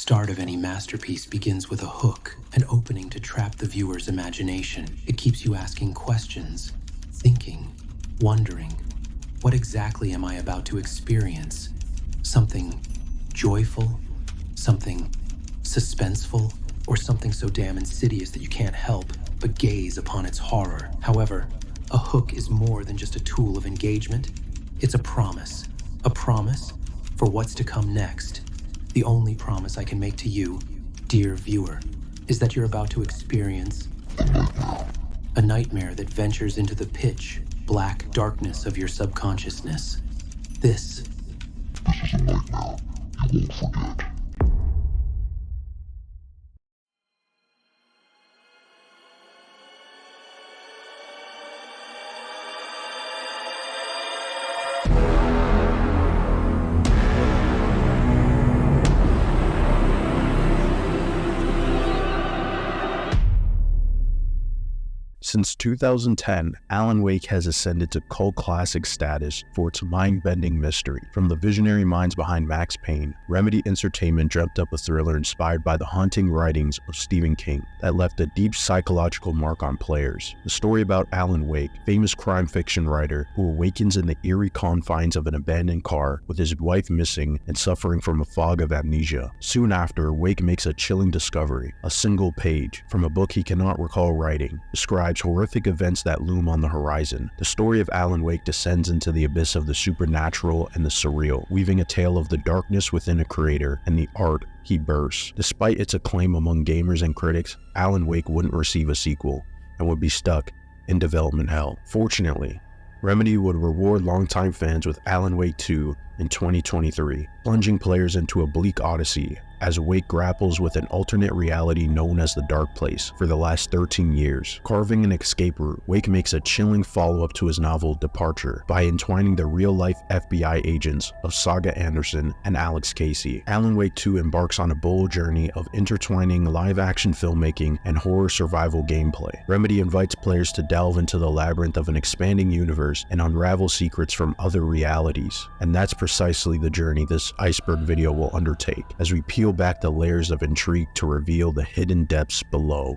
start of any masterpiece begins with a hook, an opening to trap the viewer's imagination. It keeps you asking questions, thinking, wondering, what exactly am I about to experience? Something joyful, something suspenseful, or something so damn insidious that you can't help but gaze upon its horror. However, a hook is more than just a tool of engagement. It's a promise for what's to come next. The only promise I can make to you, dear viewer, is that you're about to experience a nightmare that ventures into the pitch black darkness of your subconsciousness. This is a nightmare you won't forget. Since 2010, Alan Wake has ascended to cult classic status for its mind-bending mystery. From the visionary minds behind Max Payne, Remedy Entertainment dreamt up a thriller inspired by the haunting writings of Stephen King that left a deep psychological mark on players. The story about Alan Wake, famous crime fiction writer who awakens in the eerie confines of an abandoned car with his wife missing and suffering from a fog of amnesia. Soon after, Wake makes a chilling discovery. A single page from a book he cannot recall writing describes horrific events that loom on the horizon. The story of Alan Wake descends into the abyss of the supernatural and the surreal, weaving a tale of the darkness within a creator and the art he bursts. Despite its acclaim among gamers and critics, Alan Wake wouldn't receive a sequel and would be stuck in development hell. Fortunately, Remedy would reward longtime fans with Alan Wake 2 in 2023, plunging players into a bleak odyssey as Wake grapples with an alternate reality known as the Dark Place for the last 13 years. Carving an escape route, Wake makes a chilling follow-up to his novel Departure by entwining the real-life FBI agents of Saga Anderson and Alex Casey. Alan Wake 2 embarks on a bold journey of intertwining live-action filmmaking and horror survival gameplay. Remedy invites players to delve into the labyrinth of an expanding universe and unravel secrets from other realities. And that's precisely the journey this Iceberg video will undertake, as we peel back the layers of intrigue to reveal the hidden depths below.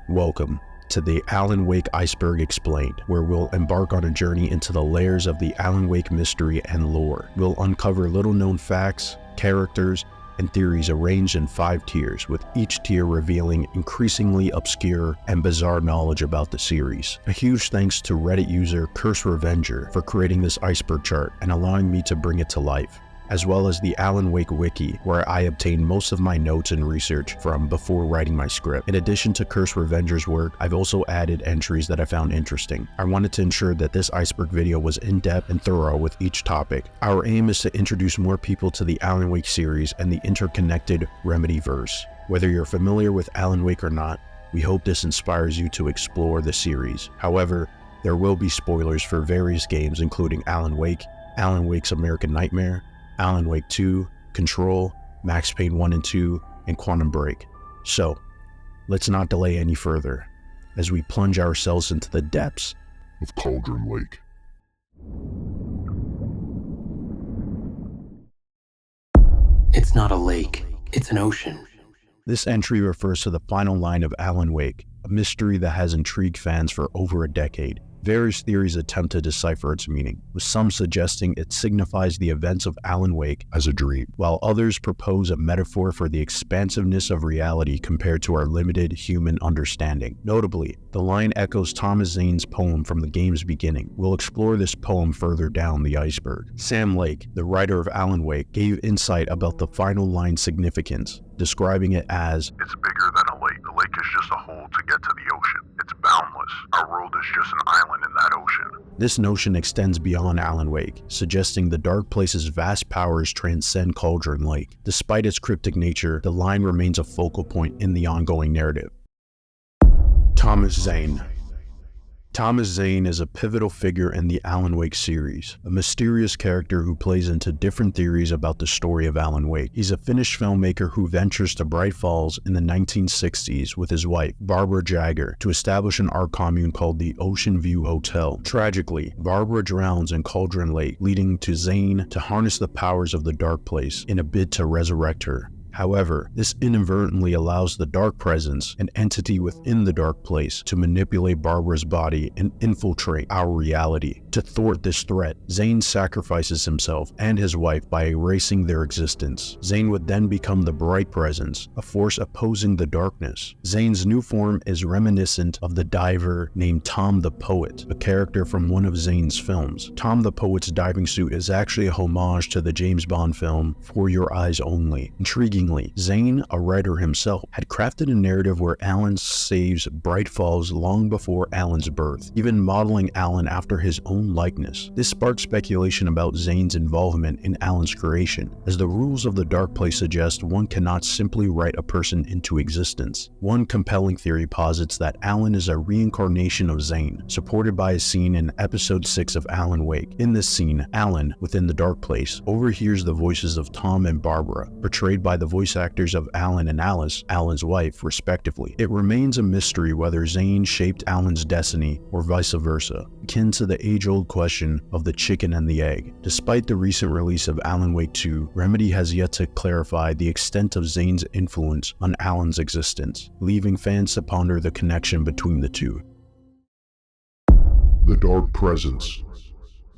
Welcome to the Alan Wake Iceberg Explained, where we'll embark on a journey into the layers of the Alan Wake mystery and lore. We'll uncover little-known facts, characters, and theories arranged in 5 tiers, with each tier revealing increasingly obscure and bizarre knowledge about the series. A huge thanks to Reddit user Curse Revenger for creating this iceberg chart and allowing me to bring it to life, as well as the Alan Wake Wiki, where I obtained most of my notes and research from before writing my script. In addition to Curse Revenger's work, I've also added entries that I found interesting. I wanted to ensure that this iceberg video was in-depth and thorough with each topic. Our aim is to introduce more people to the Alan Wake series and the interconnected Remedy-verse. Whether you're familiar with Alan Wake or not, we hope this inspires you to explore the series. However, there will be spoilers for various games including Alan Wake, Alan Wake's American Nightmare, Alan Wake 2, Control, Max Payne 1 and 2, and Quantum Break. So, let's not delay any further as we plunge ourselves into the depths of Cauldron Lake. It's not a lake, it's an ocean. This entry refers to the final line of Alan Wake, a mystery that has intrigued fans for over a decade. Various theories attempt to decipher its meaning, with some suggesting it signifies the events of Alan Wake as a dream, while others propose a metaphor for the expansiveness of reality compared to our limited human understanding. Notably, the line echoes Thomas Zane's poem from the game's beginning. We'll explore this poem further down the iceberg. Sam Lake, the writer of Alan Wake, gave insight about the final line's significance, describing it as, "It's bigger than a lake. The lake is just a hole to get to the ocean. It's boundless. Our world is just an island in that ocean." This notion extends beyond Alan Wake, suggesting the Dark Place's vast powers transcend Cauldron Lake. Despite its cryptic nature, the line remains a focal point in the ongoing narrative. Thomas Zane. Thomas Zane is a pivotal figure in the Alan Wake series, a mysterious character who plays into different theories about the story of Alan Wake. He's a Finnish filmmaker who ventures to Bright Falls in the 1960s with his wife, Barbara Jagger, to establish an art commune called the Ocean View Hotel. Tragically, Barbara drowns in Cauldron Lake, leading to Zane to harness the powers of the Dark Place in a bid to resurrect her. However, this inadvertently allows the Dark Presence, an entity within the Dark Place, to manipulate Barbara's body and infiltrate our reality. To thwart this threat, Zane sacrifices himself and his wife by erasing their existence. Zane would then become the Bright Presence, a force opposing the darkness. Zane's new form is reminiscent of the diver named Tom the Poet, a character from one of Zane's films. Tom the Poet's diving suit is actually a homage to the James Bond film For Your Eyes Only. Intriguingly, Zane, a writer himself, had crafted a narrative where Alan saves Bright Falls long before Alan's birth, even modeling Alan after his own likeness. This sparked speculation about Zane's involvement in Alan's creation, as the rules of the Dark Place suggest one cannot simply write a person into existence. One compelling theory posits that Alan is a reincarnation of Zane, supported by a scene in episode 6 of Alan Wake. In this scene, Alan, within the Dark Place, overhears the voices of Tom and Barbara, portrayed by the voice actors of Alan and Alice, Alan's wife, respectively. It remains a mystery whether Zane shaped Alan's destiny or vice versa, akin to the age-old question of the chicken and the egg. Despite the recent release of Alan Wake 2, Remedy has yet to clarify the extent of Zane's influence on Alan's existence, leaving fans to ponder the connection between the two. The Dark Presence.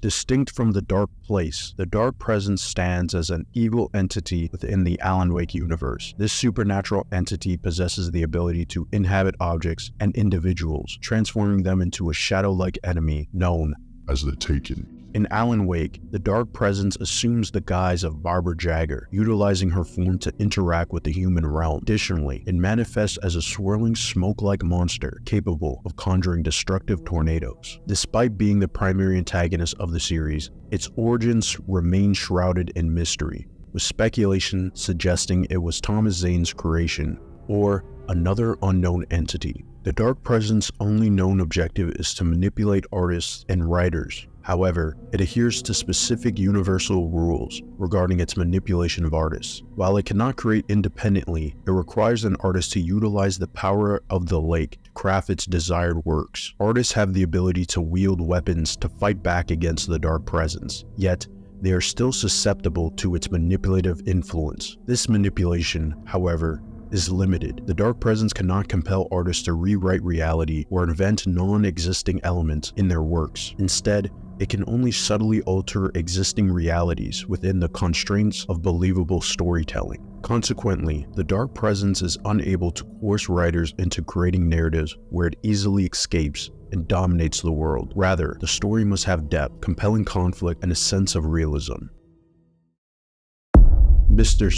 Distinct from the Dark Place, the Dark Presence stands as an evil entity within the Alan Wake universe. This supernatural entity possesses the ability to inhabit objects and individuals, transforming them into a shadow-like enemy known as the Taken. In Alan Wake, the Dark Presence assumes the guise of Barbara Jagger, utilizing her form to interact with the human realm. Additionally, it manifests as a swirling smoke-like monster capable of conjuring destructive tornadoes. Despite being the primary antagonist of the series, its origins remain shrouded in mystery, with speculation suggesting it was Thomas Zane's creation or another unknown entity. The Dark Presence's only known objective is to manipulate artists and writers. However, it adheres to specific universal rules regarding its manipulation of artists. While it cannot create independently, it requires an artist to utilize the power of the lake to craft its desired works. Artists have the ability to wield weapons to fight back against the Dark Presence, yet they are still susceptible to its manipulative influence. This manipulation, however, is limited. The Dark Presence cannot compel artists to rewrite reality or invent non-existing elements in their works. Instead, it can only subtly alter existing realities within the constraints of believable storytelling. Consequently, the Dark Presence is unable to force writers into creating narratives where it easily escapes and dominates the world. Rather, the story must have depth, compelling conflict, and a sense of realism. Mr.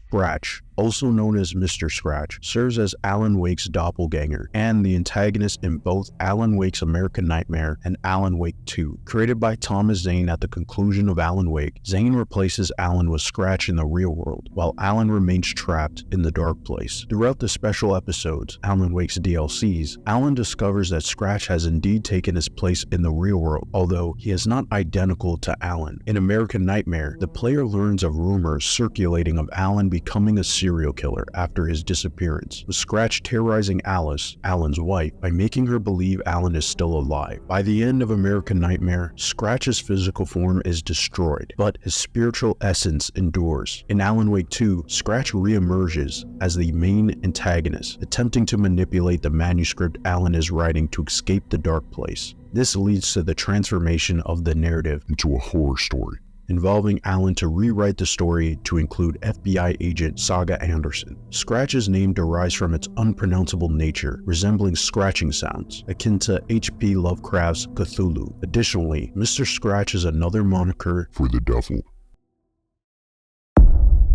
Scratch, also known as Mr. Scratch, serves as Alan Wake's doppelganger and the antagonist in both Alan Wake's American Nightmare and Alan Wake 2. Created by Thomas Zane at the conclusion of Alan Wake, Zane replaces Alan with Scratch in the real world, while Alan remains trapped in the Dark Place. Throughout the special episodes, Alan Wake's DLCs, Alan discovers that Scratch has indeed taken his place in the real world, although he is not identical to Alan. In American Nightmare, the player learns of rumors circulating of Alan becoming a serial killer after his disappearance, with Scratch terrorizing Alice, Alan's wife, by making her believe Alan is still alive. By the end of American Nightmare, Scratch's physical form is destroyed, but his spiritual essence endures. In Alan Wake 2, Scratch reemerges as the main antagonist, attempting to manipulate the manuscript Alan is writing to escape the Dark Place. This leads to the transformation of the narrative into a horror story, involving Alan to rewrite the story to include FBI agent Saga Anderson. Scratch's name derives from its unpronounceable nature, resembling scratching sounds, akin to H.P. Lovecraft's Cthulhu. Additionally, Mr. Scratch is another moniker for the devil.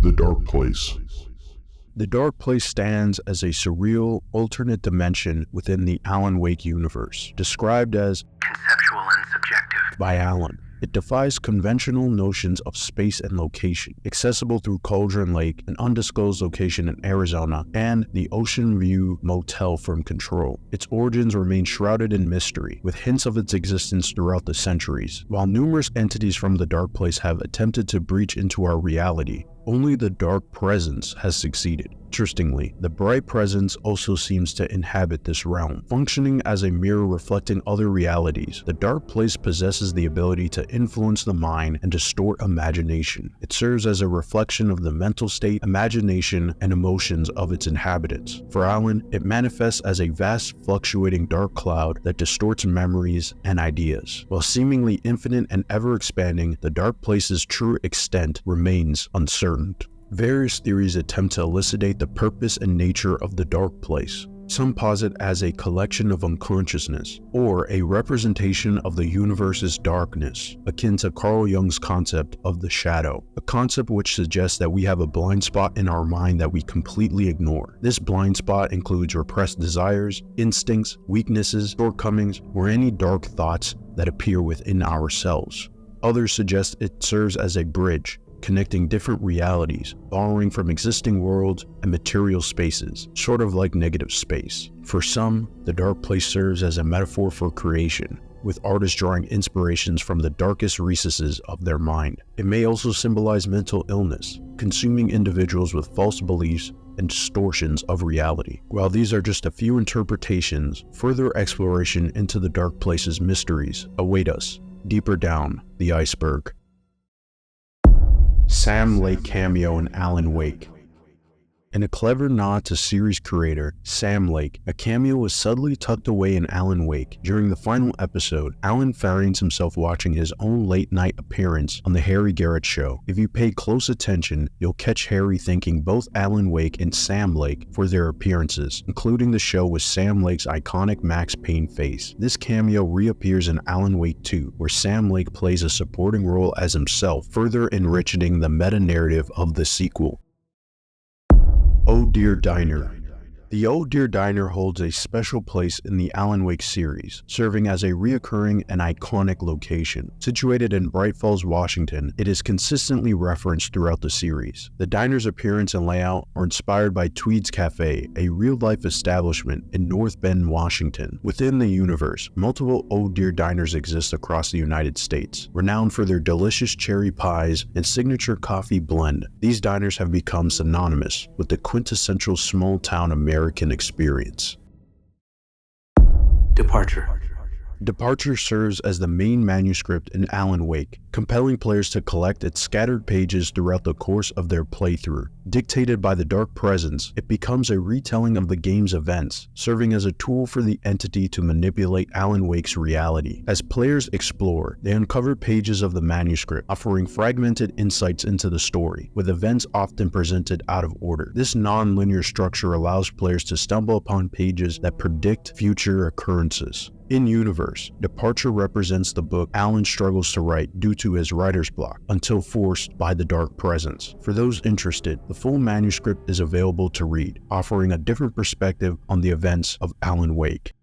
The Dark Place. The Dark Place stands as a surreal, alternate dimension within the Alan Wake universe, described as conceptual and subjective by Alan. It defies conventional notions of space and location, accessible through Cauldron Lake, an undisclosed location in Arizona, and the Ocean View Motel from Control. Its origins remain shrouded in mystery, with hints of its existence throughout the centuries. While numerous entities from the Dark Place have attempted to breach into our reality, only the Dark Presence has succeeded. Interestingly, the bright presence also seems to inhabit this realm, functioning as a mirror reflecting other realities. The dark place possesses the ability to influence the mind and distort imagination. It serves as a reflection of the mental state, imagination, and emotions of its inhabitants. For Alan, it manifests as a vast, fluctuating dark cloud that distorts memories and ideas. While seemingly infinite and ever-expanding, the dark place's true extent remains uncertain. Various theories attempt to elucidate the purpose and nature of the dark place. Some posit as a collection of unconsciousness, or a representation of the universe's darkness, akin to Carl Jung's concept of the shadow, a concept which suggests that we have a blind spot in our mind that we completely ignore. This blind spot includes repressed desires, instincts, weaknesses, shortcomings, or any dark thoughts that appear within ourselves. Others suggest it serves as a bridge, connecting different realities, borrowing from existing worlds and material spaces, sort of like negative space. For some, the dark place serves as a metaphor for creation, with artists drawing inspirations from the darkest recesses of their mind. It may also symbolize mental illness, consuming individuals with false beliefs and distortions of reality. While these are just a few interpretations, further exploration into the dark place's mysteries await us deeper down the iceberg. Sam Lake Cameo in Alan Wake. In a clever nod to series creator Sam Lake, a cameo was subtly tucked away in Alan Wake. During the final episode, Alan finds himself watching his own late-night appearance on The Harry Garrett Show. If you pay close attention, you'll catch Harry thanking both Alan Wake and Sam Lake for their appearances, including the show with Sam Lake's iconic Max Payne face. This cameo reappears in Alan Wake 2, where Sam Lake plays a supporting role as himself, further enriching the meta-narrative of the sequel. Oh Dear Diner. The Oh Dear Diner holds a special place in the Alan Wake series, serving as a reoccurring and iconic location. Situated in Bright Falls, Washington, it is consistently referenced throughout the series. The diner's appearance and layout are inspired by Tweed's Cafe, a real-life establishment in North Bend, Washington. Within the universe, multiple Oh Dear Diners exist across the United States, renowned for their delicious cherry pies and signature coffee blend. These diners have become synonymous with the quintessential small-town American experience. Departure. Departure serves as the main manuscript in Alan Wake, compelling players to collect its scattered pages throughout the course of their playthrough. Dictated by the Dark Presence, it becomes a retelling of the game's events, serving as a tool for the entity to manipulate Alan Wake's reality. As players explore, they uncover pages of the manuscript, offering fragmented insights into the story, with events often presented out of order. This non-linear structure allows players to stumble upon pages that predict future occurrences. In-universe, Departure represents the book Alan struggles to write due to his writer's block, until forced by the Dark Presence. For those interested, the full manuscript is available to read, offering a different perspective on the events of Alan Wake.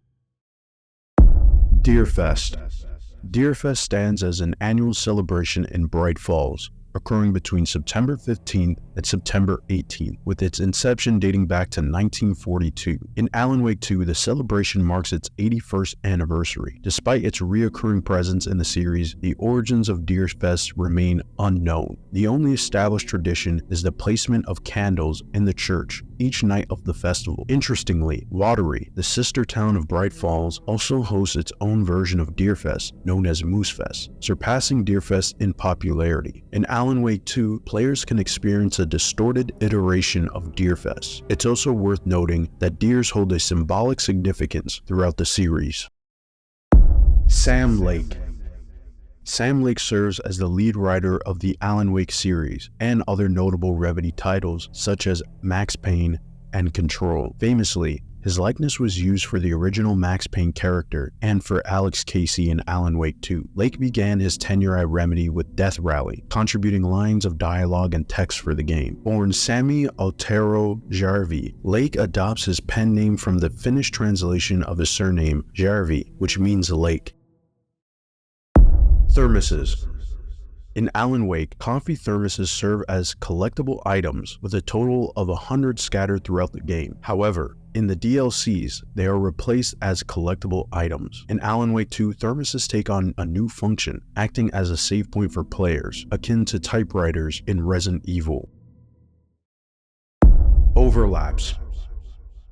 Deerfest. Deerfest stands as an annual celebration in Bright Falls, occurring between September 15th and September 18th, with its inception dating back to 1942. In Alan Wake 2, the celebration marks its 81st anniversary. Despite its reoccurring presence in the series, the origins of Deerfest remain unknown. The only established tradition is the placement of candles in the church each night of the festival. Interestingly, Watery, the sister town of Bright Falls, also hosts its own version of Deerfest, known as Moosefest, surpassing Deerfest in popularity. In Alan Wake 2, players can experience a distorted iteration of Deerfest. It's also worth noting that deers hold a symbolic significance throughout the series. Sam Lake. Sam Lake serves as the lead writer of the Alan Wake series and other notable Remedy titles such as Max Payne and Control. Famously, his likeness was used for the original Max Payne character and for Alex Casey in Alan Wake 2. Lake began his tenure at Remedy with Death Rally, contributing lines of dialogue and text for the game. Born Sami Altero Jarvi, Lake adopts his pen name from the Finnish translation of his surname, Jarvi, which means lake. Thermoses. In Alan Wake, coffee thermoses serve as collectible items with a total of 100 scattered throughout the game. However, in the DLCs, they are replaced as collectible items. In Alan Wake 2, thermoses take on a new function, acting as a save point for players, akin to typewriters in Resident Evil. Oh Overlaps.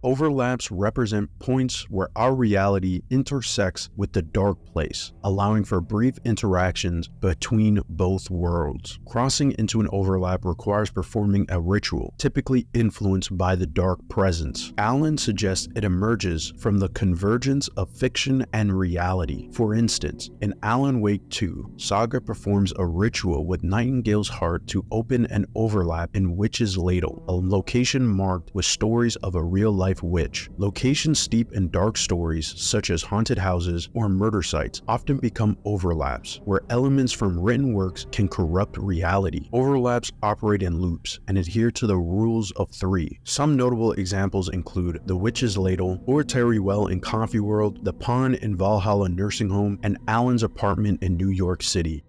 Overlaps represent points where our reality intersects with the dark place, allowing for brief interactions between both worlds. Crossing into an overlap requires performing a ritual, typically influenced by the dark presence. Alan suggests it emerges from the convergence of fiction and reality. For instance, in Alan Wake 2, Saga performs a ritual with Nightingale's heart to open an overlap in Witch's Ladle, a location marked with stories of a real-life witch. Locations steeped in dark stories, such as haunted houses or murder sites, often become overlaps, where elements from written works can corrupt reality. Overlaps operate in loops and adhere to the rules of three. Some notable examples include the Witch's Ladle, Oratory Well in Coffee World, the Pond in Valhalla Nursing Home, and Alan's apartment in New York City.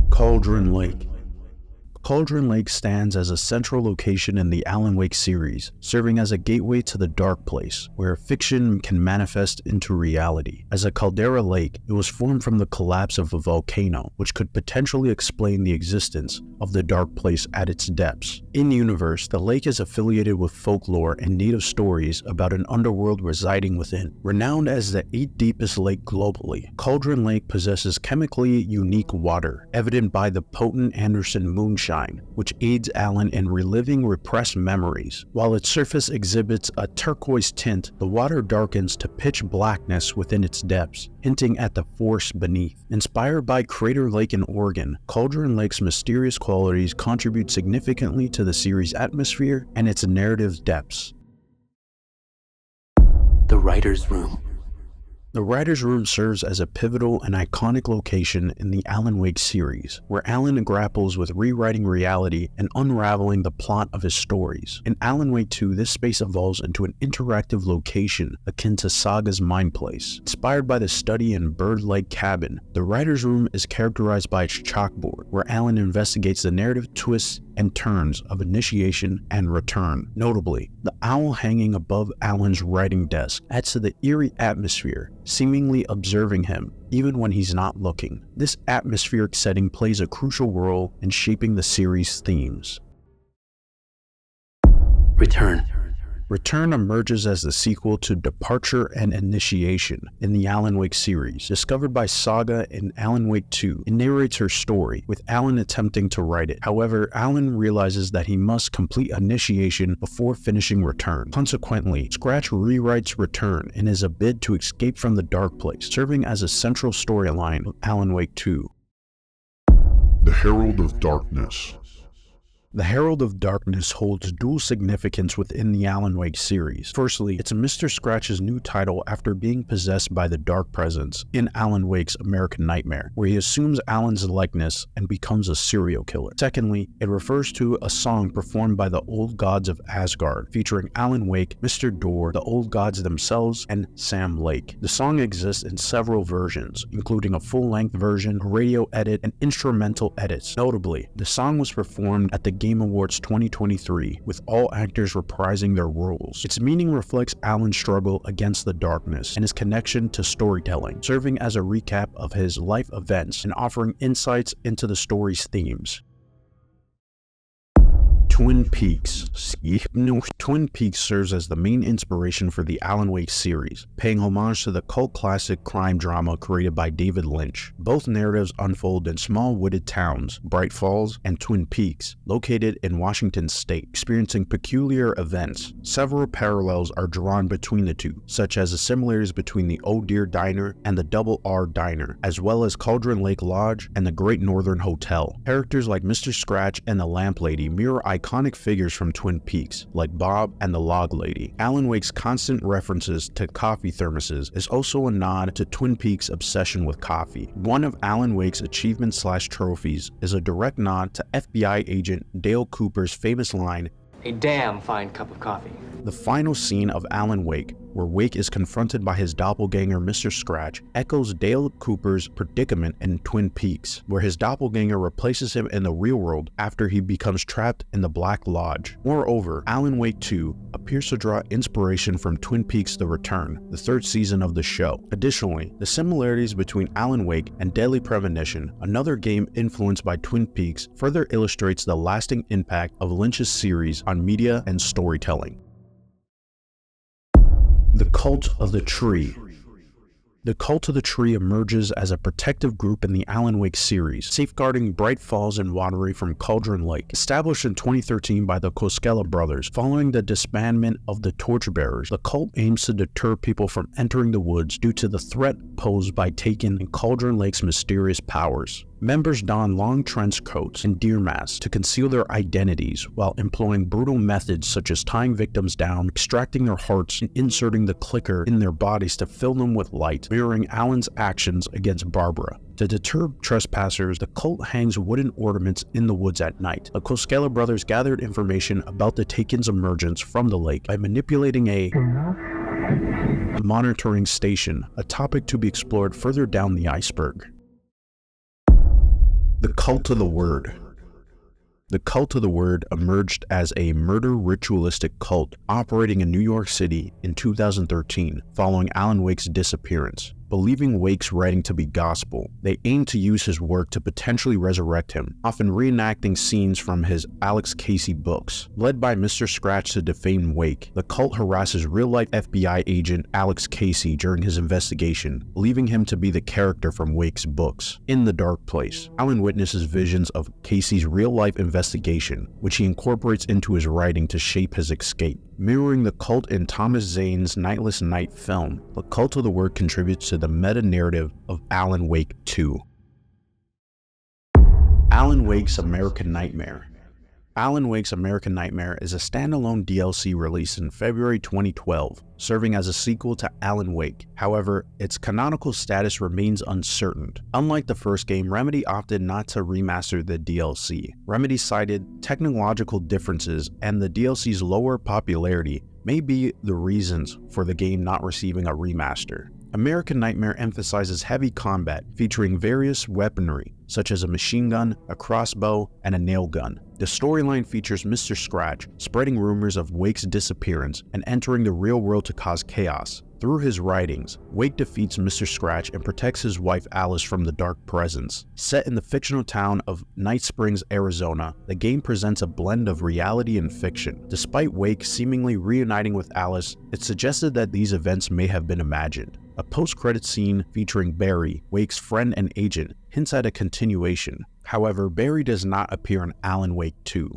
Cauldron Lake. Cauldron Lake stands as a central location in the Alan Wake series, serving as a gateway to the dark place, where fiction can manifest into reality. As a caldera lake, it was formed from the collapse of a volcano, which could potentially explain the existence of the dark place at its depths. In-universe, the lake is affiliated with folklore and native stories about an underworld residing within. Renowned as the 8th deepest lake globally, Cauldron Lake possesses chemically unique water, evident by the potent Anderson moonshine, which aids Alan in reliving repressed memories. While its surface exhibits a turquoise tint, the water darkens to pitch blackness within its depths, hinting at the force beneath. Inspired by Crater Lake in Oregon, Cauldron Lake's mysterious qualities contribute significantly to the series' atmosphere and its narrative depths. The Writer's Room. The Writer's Room serves as a pivotal and iconic location in the Alan Wake series, where Alan grapples with rewriting reality and unraveling the plot of his stories. In Alan Wake 2, this space evolves into an interactive location akin to Saga's Mindplace. Inspired by the study in Bird Lake Cabin, the Writer's Room is characterized by its chalkboard, where Alan investigates the narrative twists and turns of initiation and return. Notably, the owl hanging above Alan's writing desk adds to the eerie atmosphere, seemingly observing him even when he's not looking. This atmospheric setting plays a crucial role in shaping the series' themes. Return. Return emerges as the sequel to Departure and Initiation in the Alan Wake series. Discovered by Saga in Alan Wake 2, it narrates her story, with Alan attempting to write it. However, Alan realizes that he must complete Initiation before finishing Return. Consequently, Scratch rewrites Return in his bid to escape from the dark place, serving as a central storyline of Alan Wake 2. The Herald of Darkness. The Herald of Darkness holds dual significance within the Alan Wake series. Firstly, it's Mr. Scratch's new title after being possessed by the Dark Presence in Alan Wake's American Nightmare, where he assumes Alan's likeness and becomes a serial killer. Secondly, it refers to a song performed by the Old Gods of Asgard, featuring Alan Wake, Mr. Door, the Old Gods themselves, and Sam Lake. The song exists in several versions, including a full-length version, a radio edit, and instrumental edits. Notably, the song was performed at the Game Awards 2023, with all actors reprising their roles. Its meaning reflects Alan's struggle against the darkness and his connection to storytelling, serving as a recap of his life events and offering insights into the story's themes. Twin Peaks. Twin Peaks serves as the main inspiration for the Alan Wake series, paying homage to the cult classic crime drama created by David Lynch. Both narratives unfold in small wooded towns, Bright Falls and Twin Peaks, located in Washington state, experiencing peculiar events. Several parallels are drawn between the two, such as the similarities between the Oh Dear Diner and the Double R Diner, as well as Cauldron Lake Lodge and the Great Northern Hotel. Characters like Mr. Scratch and the Lamp Lady mirror iconic figures from Twin Peaks, like Bob and the Log Lady. Alan Wake's constant references to coffee thermoses is also a nod to Twin Peaks' obsession with coffee. One of Alan Wake's achievements/trophies is a direct nod to FBI agent Dale Cooper's famous line, "A damn fine cup of coffee." The final scene of Alan Wake, where Wake is confronted by his doppelganger Mr. Scratch, echoes Dale Cooper's predicament in Twin Peaks, where his doppelganger replaces him in the real world after he becomes trapped in the Black Lodge. Moreover, Alan Wake 2 appears to draw inspiration from Twin Peaks: The Return, the third season of the show. Additionally, the similarities between Alan Wake and Deadly Premonition, another game influenced by Twin Peaks, further illustrates the lasting impact of Lynch's series on media and storytelling. The Cult of the Tree. The Cult of the Tree emerges as a protective group in the Alan Wake series, safeguarding Bright Falls and Watery from Cauldron Lake. Established in 2013 by the Koskela brothers, following the disbandment of the Torchbearers, the cult aims to deter people from entering the woods due to the threat posed by Taken and Cauldron Lake's mysterious powers. Members don long trench coats and deer masks to conceal their identities while employing brutal methods such as tying victims down, extracting their hearts, and inserting the clicker in their bodies to fill them with light, mirroring Alan's actions against Barbara. To deter trespassers, the cult hangs wooden ornaments in the woods at night. The Koskela brothers gathered information about the Taken's emergence from the lake by manipulating a monitoring station, a topic to be explored further down the iceberg. The Cult of the Word. The Cult of the Word emerged as a murder ritualistic cult operating in New York City in 2013 following Alan Wake's disappearance. Believing Wake's writing to be gospel, they aimed to use his work to potentially resurrect him, often reenacting scenes from his Alex Casey books. Led by Mr. Scratch to defame Wake, the cult harasses real-life FBI agent Alex Casey during his investigation, believing him to be the character from Wake's books. In the Dark Place, Alan witnesses visions of Casey's real-life investigation, which he incorporates into his writing to shape his escape. Mirroring the cult in Thomas Zane's Nightless Night film, the Cult of the Word contributes to the meta-narrative of Alan Wake 2. Alan Wake's American Nightmare. Alan Wake's American Nightmare is a standalone DLC released in February 2012, serving as a sequel to Alan Wake. However, its canonical status remains uncertain. Unlike the first game, Remedy opted not to remaster the DLC. Remedy cited technological differences and the DLC's lower popularity may be the reasons for the game not receiving a remaster. American Nightmare emphasizes heavy combat, featuring various weaponry, such as a machine gun, a crossbow, and a nail gun. The storyline features Mr. Scratch spreading rumors of Wake's disappearance and entering the real world to cause chaos. Through his writings, Wake defeats Mr. Scratch and protects his wife Alice from the dark presence. Set in the fictional town of Night Springs, Arizona, the game presents a blend of reality and fiction. Despite Wake seemingly reuniting with Alice, it's suggested that these events may have been imagined. A post-credit scene featuring Barry, Wake's friend and agent, hints at a continuation. However, Barry does not appear in Alan Wake 2.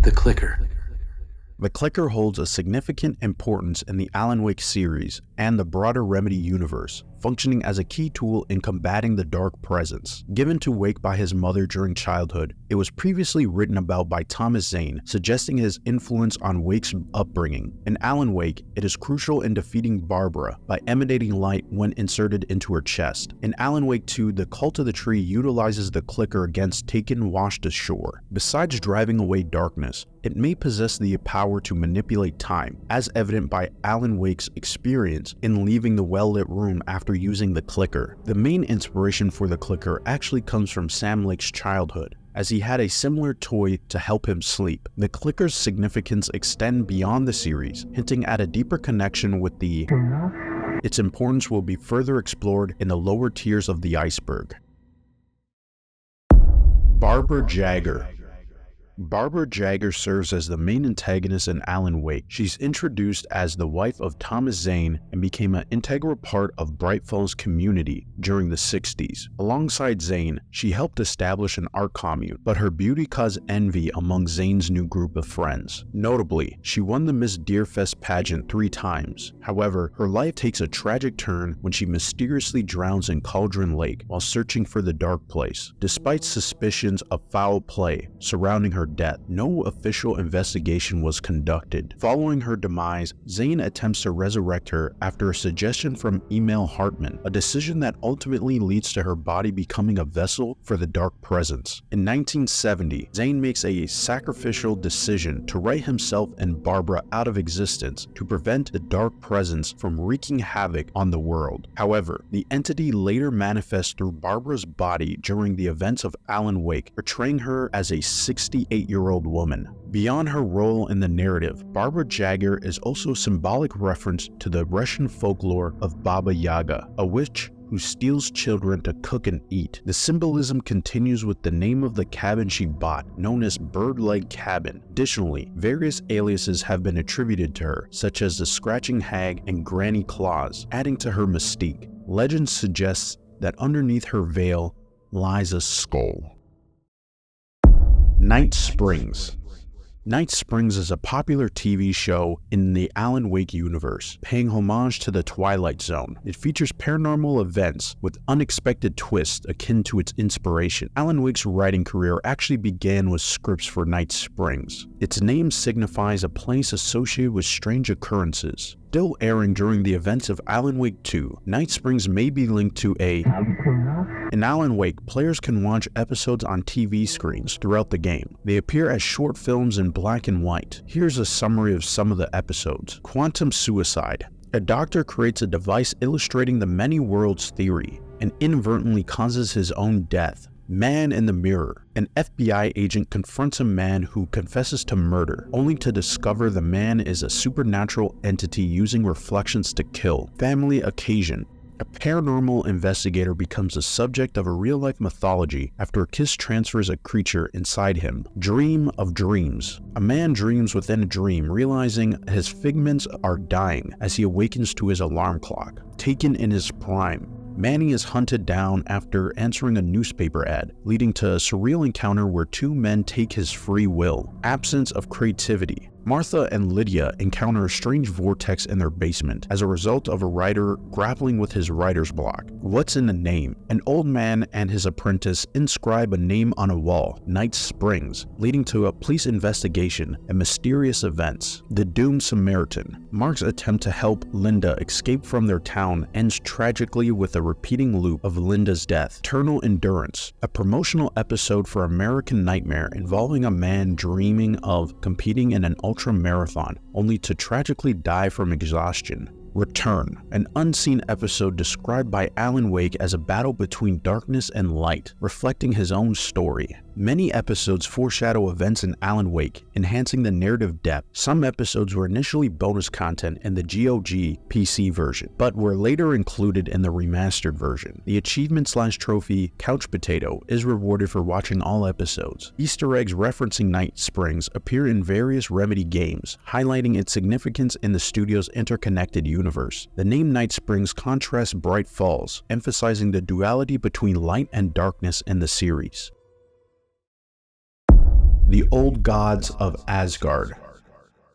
The Clicker. The Clicker holds a significant importance in the Alan Wake series and the broader Remedy universe, functioning as a key tool in combating the dark presence. Given to Wake by his mother during childhood, it was previously written about by Thomas Zane, suggesting his influence on Wake's upbringing. In Alan Wake, it is crucial in defeating Barbara by emanating light when inserted into her chest. In Alan Wake 2, the Cult of the Tree utilizes the Clicker against Taken washed ashore. Besides driving away darkness, it may possess the power to manipulate time, as evident by Alan Wake's experience in leaving the well-lit room after using the Clicker. The main inspiration for the Clicker actually comes from Sam Lake's childhood, as he had a similar toy to help him sleep. The Clicker's significance extends beyond the series, hinting at a deeper connection with the... Its importance will be further explored in the lower tiers of the iceberg. Barbara Jagger. Barbara Jagger serves as the main antagonist in Alan Wake. She's introduced as the wife of Thomas Zane and became an integral part of Bright Falls community during the 60s. Alongside Zane, she helped establish an art commune, but her beauty caused envy among Zane's new group of friends. Notably, she won the Miss Deerfest pageant 3 times. However, her life takes a tragic turn when she mysteriously drowns in Cauldron Lake while searching for the Dark Place. Despite suspicions of foul play surrounding her death. No official investigation was conducted. Following her demise, Zane attempts to resurrect her after a suggestion from Emil Hartman, a decision that ultimately leads to her body becoming a vessel for the Dark Presence. In 1970, Zane makes a sacrificial decision to write himself and Barbara out of existence to prevent the Dark Presence from wreaking havoc on the world. However, the entity later manifests through Barbara's body during the events of Alan Wake, portraying her as a 68-year-old woman. Beyond her role in the narrative, Barbara Jagger is also a symbolic reference to the Russian folklore of Baba Yaga, a witch who steals children to cook and eat. The symbolism continues with the name of the cabin she bought, known as Bird Leg Cabin. Additionally, various aliases have been attributed to her, such as the Scratching Hag and Granny Claus, adding to her mystique. Legend suggests that underneath her veil lies a skull. Night Springs. Night Springs is a popular TV show in the Alan Wake universe, paying homage to the Twilight Zone. It features paranormal events with unexpected twists akin to its inspiration. Alan Wake's writing career actually began with scripts for Night Springs. Its name signifies a place associated with strange occurrences. Still airing during the events of Alan Wake 2, Night Springs may be linked to In Alan Wake, players can watch episodes on TV screens throughout the game. They appear as short films in black and white. Here's a summary of some of the episodes. Quantum Suicide. A doctor creates a device illustrating the many worlds theory and inadvertently causes his own death. Man in the Mirror. An FBI agent confronts a man who confesses to murder, only to discover the man is a supernatural entity using reflections to kill. Family Occasion. A paranormal investigator becomes the subject of a real-life mythology after a kiss transfers a creature inside him. Dream of Dreams. A man dreams within a dream, realizing his figments are dying as he awakens to his alarm clock. Taken in his prime. Manny is hunted down after answering a newspaper ad, leading to a surreal encounter where two men take his free will. Absence of Creativity. Martha and Lydia encounter a strange vortex in their basement as a result of a writer grappling with his writer's block. What's in the Name? An old man and his apprentice inscribe a name on a wall, Night Springs, leading to a police investigation and mysterious events. The Doomed Samaritan. Mark's attempt to help Linda escape from their town ends tragically with a repeating loop of Linda's death. Eternal Endurance. A promotional episode for American Nightmare involving a man dreaming of competing in an ultra-marathon, only to tragically die from exhaustion. Return. An unseen episode described by Alan Wake as a battle between darkness and light, reflecting his own story. Many episodes foreshadow events in Alan Wake, enhancing the narrative depth. Some episodes were initially bonus content in the GOG PC version, but were later included in the remastered version. The achievement/trophy Couch Potato is rewarded for watching all episodes. Easter eggs referencing Night Springs appear in various Remedy games, highlighting its significance in the studio's interconnected universe. The name Night Springs contrasts Bright Falls, emphasizing the duality between light and darkness in the series. The Old Gods of Asgard.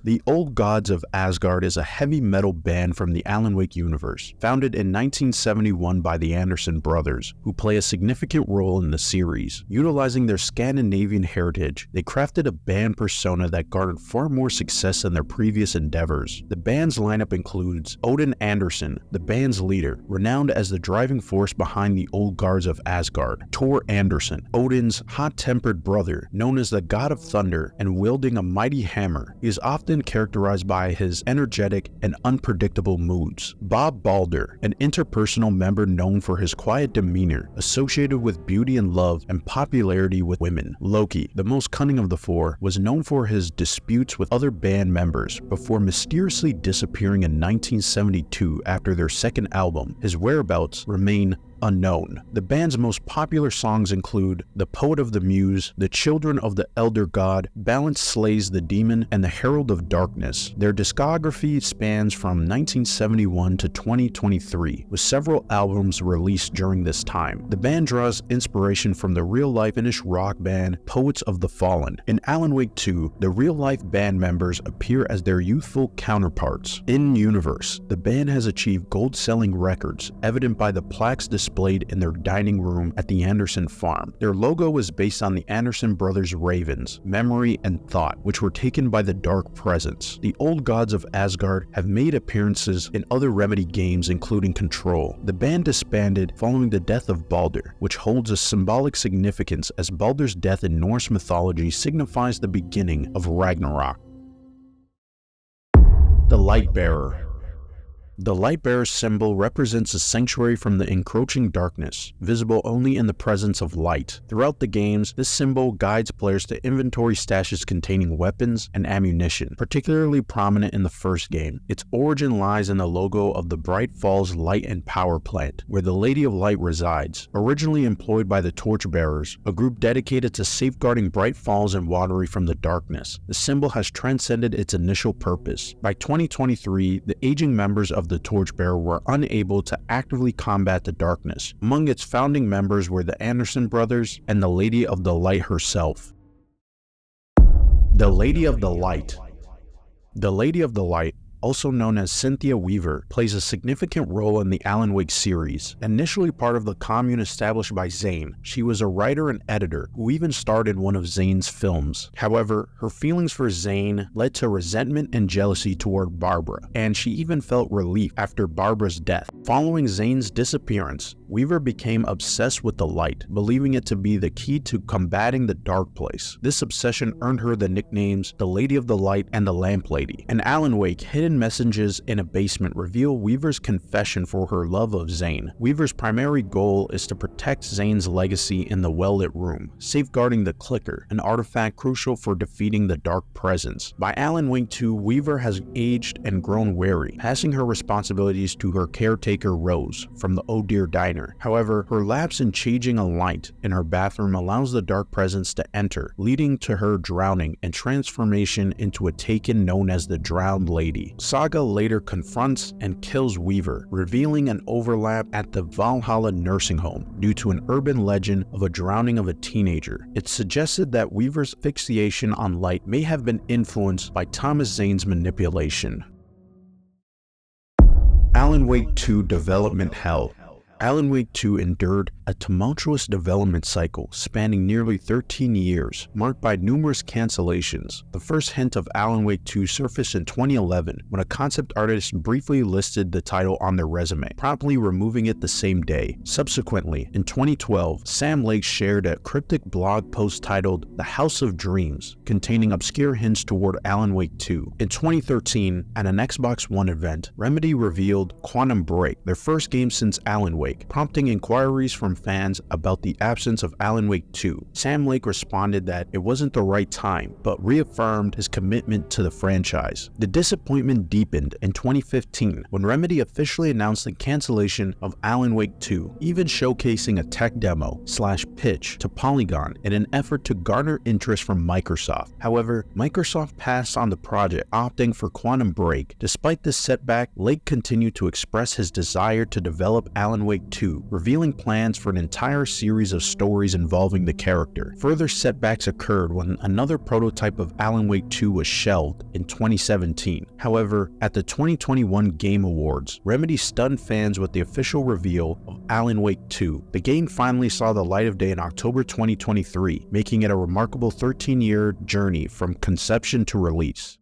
The Old Gods of Asgard is a heavy metal band from the Alan Wake universe, founded in 1971 by the Anderson brothers, who play a significant role in the series. Utilizing their Scandinavian heritage, they crafted a band persona that garnered far more success than their previous endeavors. The band's lineup includes Odin Anderson, the band's leader, renowned as the driving force behind the Old Gods of Asgard. Thor Anderson, Odin's hot-tempered brother, known as the God of Thunder and wielding a mighty hammer. He is often characterized by his energetic and unpredictable moods. Bob Balder, an interpersonal member known for his quiet demeanor, associated with beauty and love and popularity with women. Loki, the most cunning of the four, was known for his disputes with other band members before mysteriously disappearing in 1972 after their second album. His whereabouts remain unknown. The band's most popular songs include The Poet of the Muse, The Children of the Elder God, Balance Slays the Demon, and The Herald of Darkness. Their discography spans from 1971 to 2023, with several albums released during this time. The band draws inspiration from the real-life Finnish rock band Poets of the Fallen. In Alan Wake 2, the real-life band members appear as their youthful counterparts. In-universe, the band has achieved gold-selling records, evident by the plaques displayed displayed in their dining room at the Anderson farm. Their logo was based on the Anderson brothers' ravens, Memory and Thought, which were taken by the Dark Presence. The Old Gods of Asgard have made appearances in other Remedy games including Control. The band disbanded following the death of Baldur, which holds a symbolic significance as Baldur's death in Norse mythology signifies the beginning of Ragnarok. The Lightbearer. The Lightbearer symbol represents a sanctuary from the encroaching darkness, visible only in the presence of light. Throughout the games, this symbol guides players to inventory stashes containing weapons and ammunition, particularly prominent in the first game. Its origin lies in the logo of the Bright Falls Light and Power Plant, where the Lady of Light resides. Originally employed by the Torchbearers, a group dedicated to safeguarding Bright Falls and Watery from the darkness, the symbol has transcended its initial purpose. By 2023, the aging members of the Torchbearer were unable to actively combat the darkness. Among its founding members were the Anderson brothers and the Lady of the Light herself. The Lady of the Light. The Lady of the Light, also known as Cynthia Weaver, plays a significant role in the Alan Wake series. Initially part of the commune established by Zane, she was a writer and editor who even starred in one of Zane's films. However, her feelings for Zane led to resentment and jealousy toward Barbara, and she even felt relief after Barbara's death. Following Zane's disappearance, Weaver became obsessed with the light, believing it to be the key to combating the dark place. This obsession earned her the nicknames the Lady of the Light and the Lamp Lady. In Alan Wake, hidden messages in a basement reveal Weaver's confession for her love of Zane. Weaver's primary goal is to protect Zane's legacy in the well-lit room, safeguarding the clicker, an artifact crucial for defeating the Dark Presence. By Alan Wake 2, Weaver has aged and grown wary, passing her responsibilities to her caretaker Rose from the Oh Dear Diner. However, her lapse in changing a light in her bathroom allows the Dark Presence to enter, leading to her drowning and transformation into a Taken known as the Drowned Lady. Saga later confronts and kills Weaver, revealing an overlap at the Valhalla nursing home due to an urban legend of a drowning of a teenager. It's suggested that Weaver's fixation on light may have been influenced by Thomas Zane's manipulation. Alan Wake 2 Development Hell. Alan Wake 2 endured a tumultuous development cycle spanning nearly 13 years, marked by numerous cancellations. The first hint of Alan Wake 2 surfaced in 2011 when a concept artist briefly listed the title on their resume, promptly removing it the same day. Subsequently, in 2012, Sam Lake shared a cryptic blog post titled The House of Dreams, containing obscure hints toward Alan Wake 2. In 2013, at an Xbox One event, Remedy revealed Quantum Break, their first game since Alan Wake, prompting inquiries from fans about the absence of Alan Wake 2. Sam Lake responded that it wasn't the right time, but reaffirmed his commitment to the franchise. The disappointment deepened in 2015 when Remedy officially announced the cancellation of Alan Wake 2, even showcasing a tech demo/pitch to Polygon in an effort to garner interest from Microsoft. However, Microsoft passed on the project, opting for Quantum Break. Despite this setback, Lake continued to express his desire to develop Alan Wake 2, revealing plans for an entire series of stories involving the character. Further setbacks occurred when another prototype of Alan Wake 2 was shelved in 2017. However, at the 2021 Game Awards, Remedy stunned fans with the official reveal of Alan Wake 2. The game finally saw the light of day in October 2023, making it a remarkable 13-year journey from conception to release.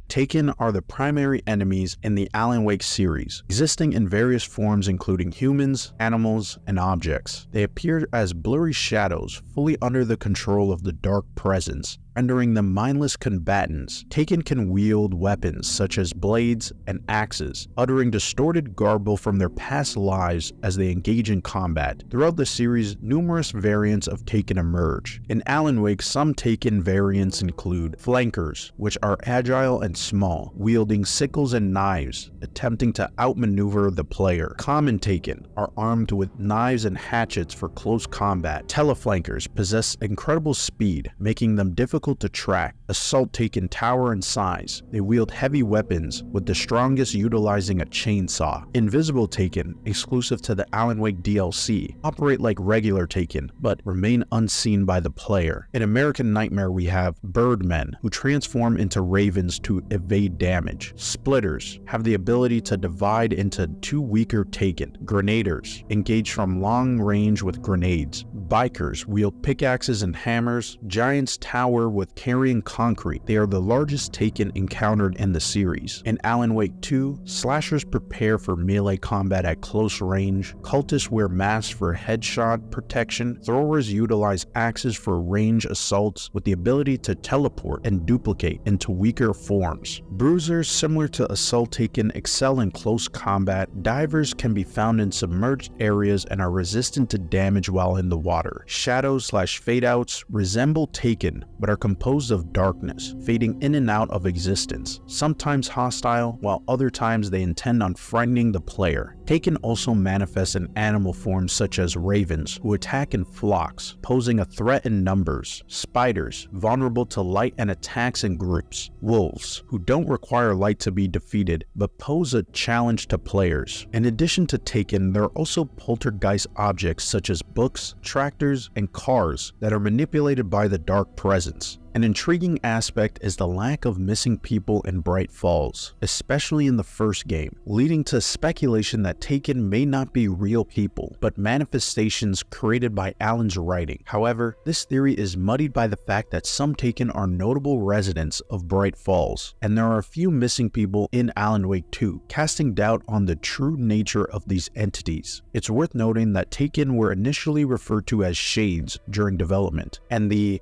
Taken are the primary enemies in the Alan Wake series, existing in various forms including humans, animals, and objects. They appear as blurry shadows, fully under the control of the Dark Presence, rendering them mindless combatants. Taken can wield weapons such as blades and axes, uttering distorted garble from their past lives as they engage in combat. Throughout the series, numerous variants of Taken emerge. In Alan Wake, some Taken variants include flankers, which are agile and small, wielding sickles and knives, attempting to outmaneuver the player. Common Taken are armed with knives and hatchets for close combat. Teleflankers possess incredible speed, making them difficult to track. Assault Taken tower in size. They wield heavy weapons, with the strongest utilizing a chainsaw. Invisible Taken, exclusive to the Alan Wake DLC, operate like regular Taken, but remain unseen by the player. In American Nightmare we have Birdmen, who transform into ravens to evade damage. Splitters have the ability to divide into two weaker Taken. Grenaders engage from long range with grenades. Bikers wield pickaxes and hammers. Giants tower with carrying concrete. They are the largest Taken encountered in the series. In Alan Wake 2, slashers prepare for melee combat at close range. Cultists wear masks for headshot protection. Throwers utilize axes for range assaults with the ability to teleport and duplicate into weaker forms. Bruisers, similar to Assault Taken, excel in close combat. Divers can be found in submerged areas and are resistant to damage while in the water. Shadows/fade-outs resemble Taken, but are composed of darkness, fading in and out of existence, sometimes hostile, while other times they intend on frightening the player. Taken also manifests in animal forms such as ravens, who attack in flocks, posing a threat in numbers. Spiders, vulnerable to light and attacks in groups. Wolves, who don't require light to be defeated, but pose a challenge to players. In addition to Taken, there are also poltergeist objects such as books, tractors, and cars that are manipulated by the dark presence. An intriguing aspect is the lack of missing people in Bright Falls, especially in the first game, leading to speculation that Taken may not be real people, but manifestations created by Alan's writing. However, this theory is muddied by the fact that some Taken are notable residents of Bright Falls, and there are a few missing people in Alan Wake 2, casting doubt on the true nature of these entities. It's worth noting that Taken were initially referred to as shades during development, and the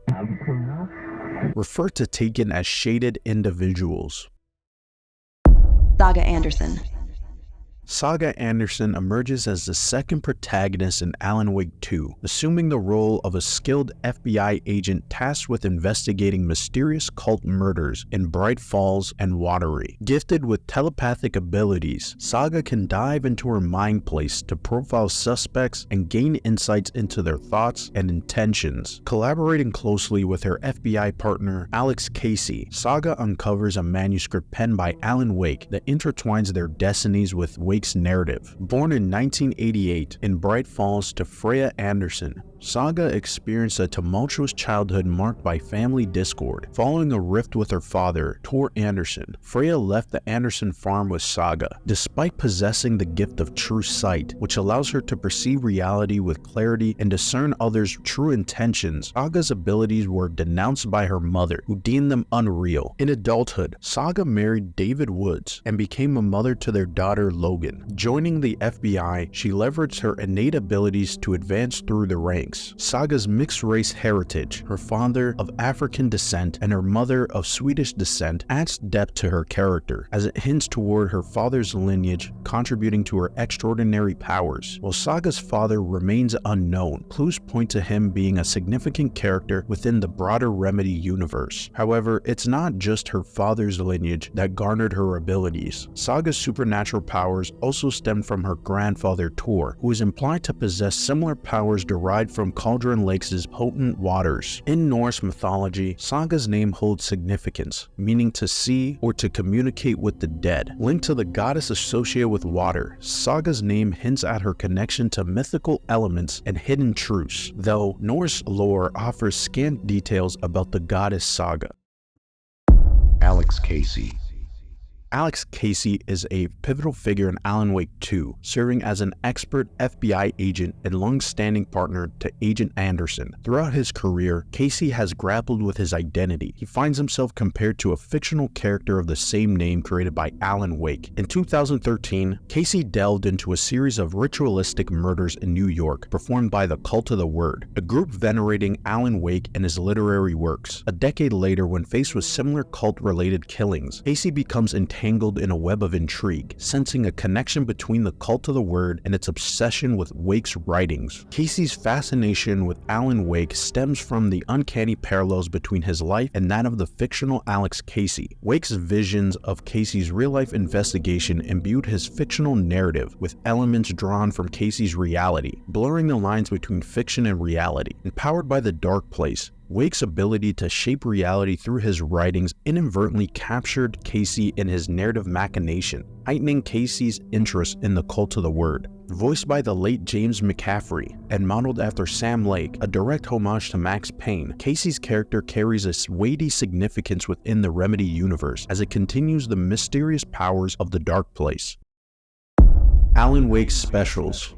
refer to Taken as shaded individuals. Saga Anderson. Saga Anderson emerges as the second protagonist in Alan Wake 2, assuming the role of a skilled FBI agent tasked with investigating mysterious cult murders in Bright Falls and Watery. Gifted with telepathic abilities, Saga can dive into her Mindplace to profile suspects and gain insights into their thoughts and intentions. Collaborating closely with her FBI partner, Alex Casey, Saga uncovers a manuscript penned by Alan Wake that intertwines their destinies with Wake's narrative. Born in 1988 in Bright Falls to Freya Anderson, Saga experienced a tumultuous childhood marked by family discord. Following a rift with her father, Tor Anderson, Freya left the Anderson farm with Saga. Despite possessing the gift of true sight, which allows her to perceive reality with clarity and discern others' true intentions, Saga's abilities were denounced by her mother, who deemed them unreal. In adulthood, Saga married David Woods and became a mother to their daughter Logan. Joining the FBI, she leveraged her innate abilities to advance through the ranks. Saga's mixed race heritage, her father of African descent and her mother of Swedish descent, adds depth to her character, as it hints toward her father's lineage contributing to her extraordinary powers. While Saga's father remains unknown, clues point to him being a significant character within the broader Remedy universe. However, it's not just her father's lineage that garnered her abilities. Saga's supernatural powers also stem from her grandfather Tor, who is implied to possess similar powers derived from Cauldron Lake's potent waters. In Norse mythology, Saga's name holds significance, meaning to see or to communicate with the dead. Linked to the goddess associated with water, Saga's name hints at her connection to mythical elements and hidden truths, though Norse lore offers scant details about the goddess Saga. Alex Casey. Alex Casey is a pivotal figure in Alan Wake 2, serving as an expert FBI agent and long-standing partner to Agent Anderson. Throughout his career, Casey has grappled with his identity. He finds himself compared to a fictional character of the same name created by Alan Wake. In 2013, Casey delved into a series of ritualistic murders in New York performed by the Cult of the Word, a group venerating Alan Wake and his literary works. A decade later, when faced with similar cult-related killings, Casey becomes entangled in a web of intrigue, sensing a connection between the Cult of the Word and its obsession with Wake's writings. Casey's fascination with Alan Wake stems from the uncanny parallels between his life and that of the fictional Alex Casey. Wake's visions of Casey's real-life investigation imbued his fictional narrative with elements drawn from Casey's reality, blurring the lines between fiction and reality. Empowered by the Dark Place, Wake's ability to shape reality through his writings inadvertently captured Casey in his narrative machination, heightening Casey's interest in the cult of the word. Voiced by the late James McCaffrey and modeled after Sam Lake, a direct homage to Max Payne, Casey's character carries a weighty significance within the Remedy universe as it continues the mysterious powers of the Dark Place. Alan Wake's specials.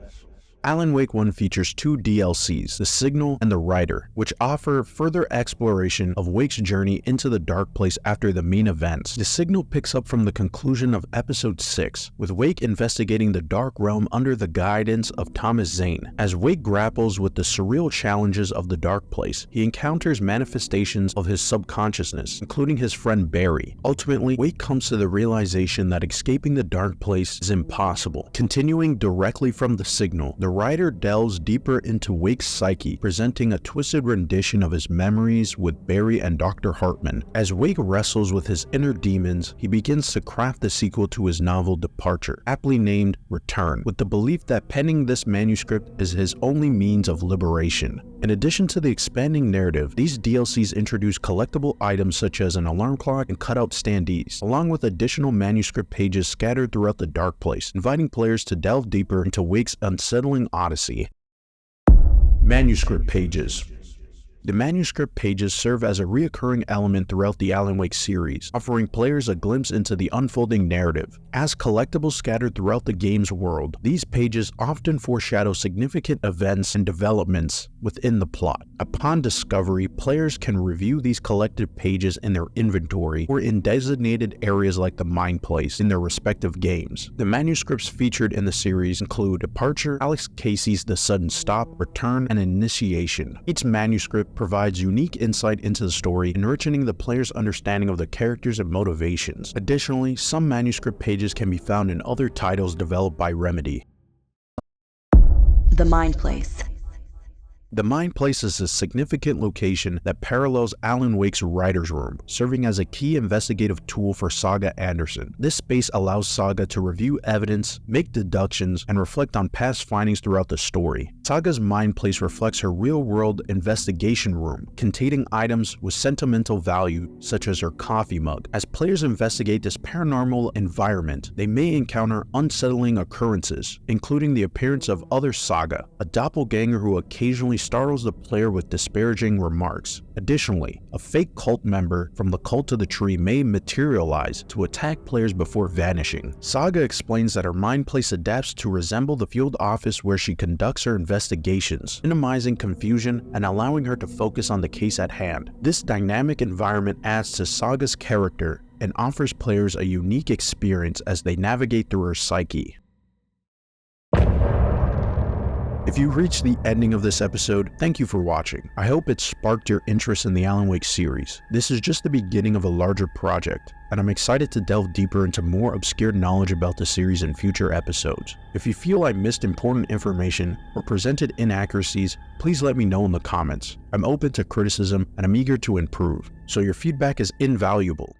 Alan Wake 1 features 2 DLCs, The Signal and The Rider, which offer further exploration of Wake's journey into the Dark Place after the main events. The Signal picks up from the conclusion of Episode 6, with Wake investigating the Dark Realm under the guidance of Thomas Zane. As Wake grapples with the surreal challenges of the Dark Place, he encounters manifestations of his subconsciousness, including his friend Barry. Ultimately, Wake comes to the realization that escaping the Dark Place is impossible. Continuing directly from The Signal, The Rider delves deeper into Wake's psyche, presenting a twisted rendition of his memories with Barry and Dr. Hartman. As Wake wrestles with his inner demons, he begins to craft the sequel to his novel Departure, aptly named Return, with the belief that penning this manuscript is his only means of liberation. In addition to the expanding narrative, these DLCs introduce collectible items such as an alarm clock and cutout standees, along with additional manuscript pages scattered throughout the Dark Place, inviting players to delve deeper into Wake's unsettling odyssey. Manuscript Pages. The manuscript pages serve as a recurring element throughout the Alan Wake series, offering players a glimpse into the unfolding narrative. As collectibles scattered throughout the game's world, these pages often foreshadow significant events and developments within the plot. Upon discovery, players can review these collected pages in their inventory or in designated areas like the Mindplace in their respective games. The manuscripts featured in the series include Departure, Alex Casey's The Sudden Stop, Return, and Initiation. Each manuscript provides unique insight into the story, enriching the player's understanding of the characters and motivations. Additionally, some manuscript pages can be found in other titles developed by Remedy. The Mindplace. The Mindplace is a significant location that parallels Alan Wake's writer's room, serving as a key investigative tool for Saga Anderson. This space allows Saga to review evidence, make deductions, and reflect on past findings throughout the story. Saga's Mindplace reflects her real-world investigation room, containing items with sentimental value such as her coffee mug. As players investigate this paranormal environment, they may encounter unsettling occurrences, including the appearance of other Saga, a doppelganger who occasionally startles the player with disparaging remarks. Additionally, a fake cult member from the Cult of the Tree may materialize to attack players before vanishing. Saga explains that her Mindplace adapts to resemble the field office where she conducts her investigations, minimizing confusion and allowing her to focus on the case at hand. This dynamic environment adds to Saga's character and offers players a unique experience as they navigate through her psyche. If you reached the ending of this episode, thank you for watching. I hope it sparked your interest in the Alan Wake series. This is just the beginning of a larger project, and I'm excited to delve deeper into more obscure knowledge about the series in future episodes. If you feel I missed important information or presented inaccuracies, please let me know in the comments. I'm open to criticism and I'm eager to improve, so your feedback is invaluable.